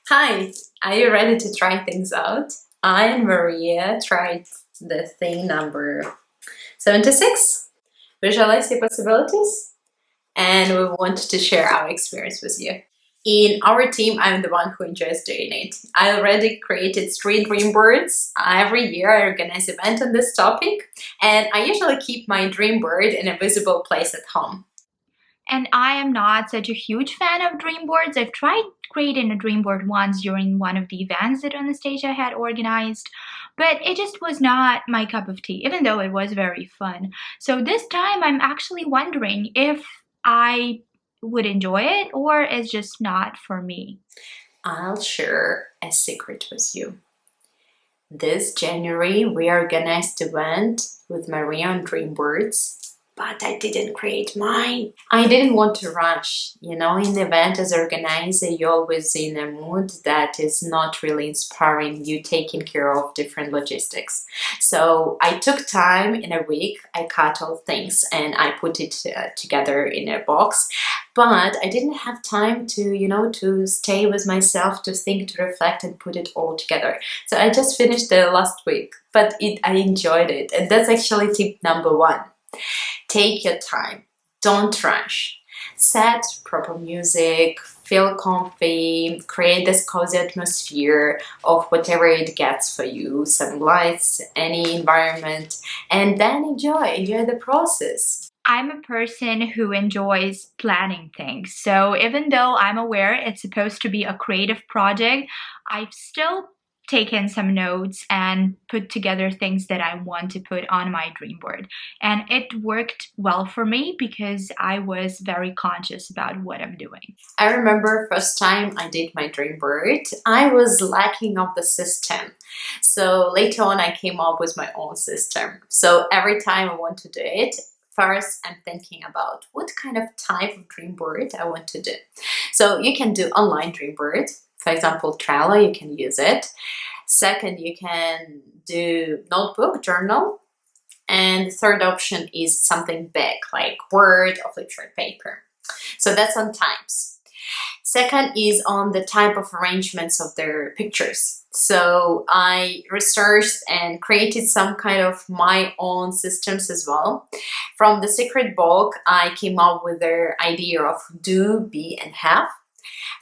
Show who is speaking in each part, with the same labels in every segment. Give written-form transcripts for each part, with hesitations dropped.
Speaker 1: Hi, are you ready to try things out? I and Maria tried the thing number 76, Visualize your possibilities, and we wanted to share our experience with you. In our team, I'm the one who enjoys doing it. I already created 3 dream boards. Every year I organize an event on this topic, and I usually keep my dream board in a visible place at home.
Speaker 2: And I am not such a huge fan of dream boards. I've tried creating a dream board once during one of the events that Anastasia had organized, but it just was not my cup of tea, even though it was very fun. So this time I'm actually wondering if I would enjoy it or it's just not for me.
Speaker 1: I'll share a secret with you. This January, we organized an event with Mariia and Dreambirds, but I didn't create mine. I didn't want to rush. In the event as organizer, you're always in a mood that is not really inspiring you taking care of different logistics. So I took time in a week. I cut all things and I put it together in a box. But I didn't have time to stay with myself, to think, to reflect, and put it all together. So I just finished the last week, but I enjoyed it. And that's actually tip number 1. Take your time. Don't rush. Set proper music, feel comfy, create this cozy atmosphere of whatever it gets for you, some lights, any environment, and then enjoy the process.
Speaker 2: I'm a person who enjoys planning things. So even though I'm aware it's supposed to be a creative project, I've still taken some notes and put together things that I want to put on my dream board. And it worked well for me because I was very conscious about what I'm doing.
Speaker 1: I remember first time I did my dream board, I was lacking of the system. So later on I came up with my own system. So every time I want to do it, first I'm thinking about what kind of type of dream board I want to do. So you can do online dream board. For example, Trello, you can use it. Second, you can do notebook, journal. And the third option is something big like Word or flip chart paper. So that's on types. Second is on the type of arrangements of their pictures. So I researched and created some kind of my own systems as well. From the secret book, I came up with the idea of do, be, and have.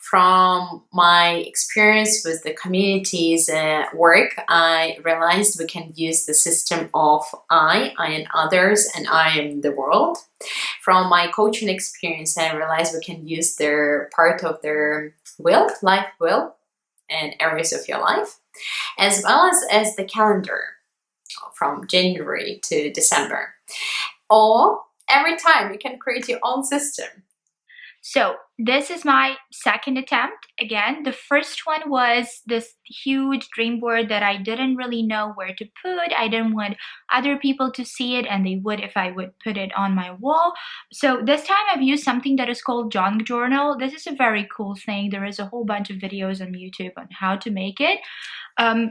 Speaker 1: From my experience with the communities work, I realized we can use the system of I and others, and I am the world. From my coaching experience, I realized we can use their part of their life will, and areas of your life, as well as the calendar from January to December. Or every time you can create your own system.
Speaker 2: So this is my second attempt. Again, the first one was this huge dream board that I didn't really know where to put. I didn't want other people to see it, and they would if I would put it on my wall. So this time I've used something that is called junk journal. This is a very cool thing. There is a whole bunch of videos on YouTube on how to make it.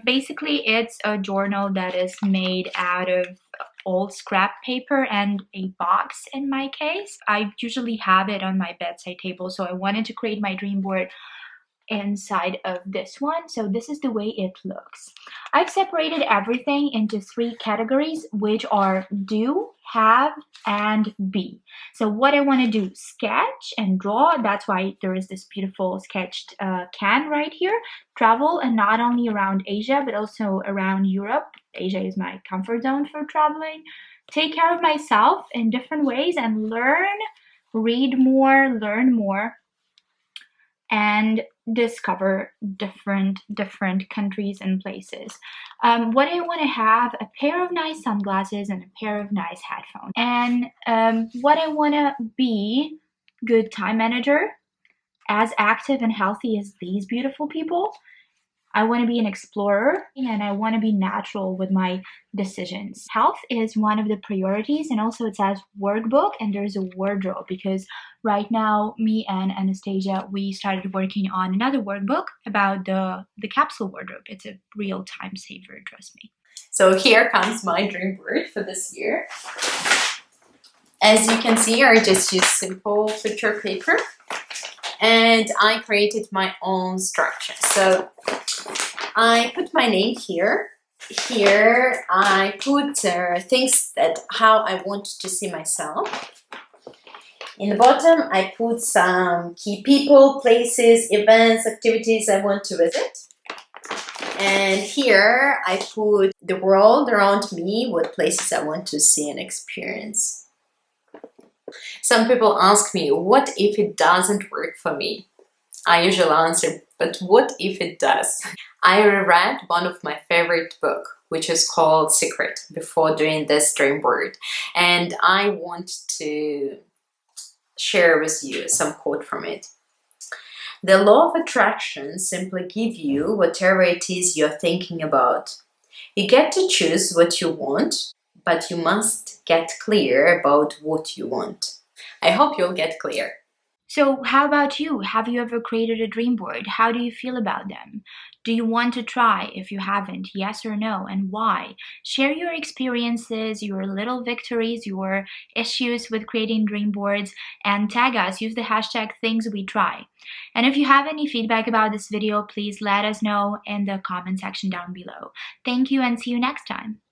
Speaker 2: Basically, it's a journal that is made out of old scrap paper and a box in my case. I usually have it on my bedside table, so I wanted to create my dream board inside of this one. So this is the way it looks. I've separated everything into 3 categories, which are do, have, and be. So what I want to do, sketch and draw. That's why there is this beautiful sketched can right here. Travel, and not only around Asia, but also around Europe. Asia is my comfort zone for traveling. Take care of myself in different ways and learn, read more, learn more, and discover different countries and places. What I want to have, a pair of nice sunglasses and a pair of nice headphones. And what I want to be, good time manager, as active and healthy as these beautiful people. I want to be an explorer, and I want to be natural with my decisions. Health is one of the priorities, and also it says workbook, and there's a wardrobe because right now me and Anastasia, we started working on another workbook about the capsule wardrobe. It's a real time saver, trust me.
Speaker 1: So here comes my dream board for this year. As you can see, I just use simple picture paper. and I created my own structure. So I put my name here. Here I put things that how I want to see myself. In the bottom, I put some key people, places, events, activities I want to visit. And here I put the world around me, what places I want to see and experience. Some people ask me, what if it doesn't work for me? I usually answer, but what if it does? I reread one of my favorite books, which is called Secret, before doing this dream board. And I want to share with you some quote from it. The law of attraction simply gives you whatever it is you're thinking about. You get to choose what you want, but you must get clear about what you want. I hope you'll get clear.
Speaker 2: So, how about you? Have you ever created a dream board? How do you feel about them? Do you want to try? If you haven't, yes or no, and why? Share your experiences, your little victories, your issues with creating dream boards, and tag us. Use the hashtag #ThingsWeTry. And if you have any feedback about this video, please let us know in the comment section down below. Thank you and see you next time.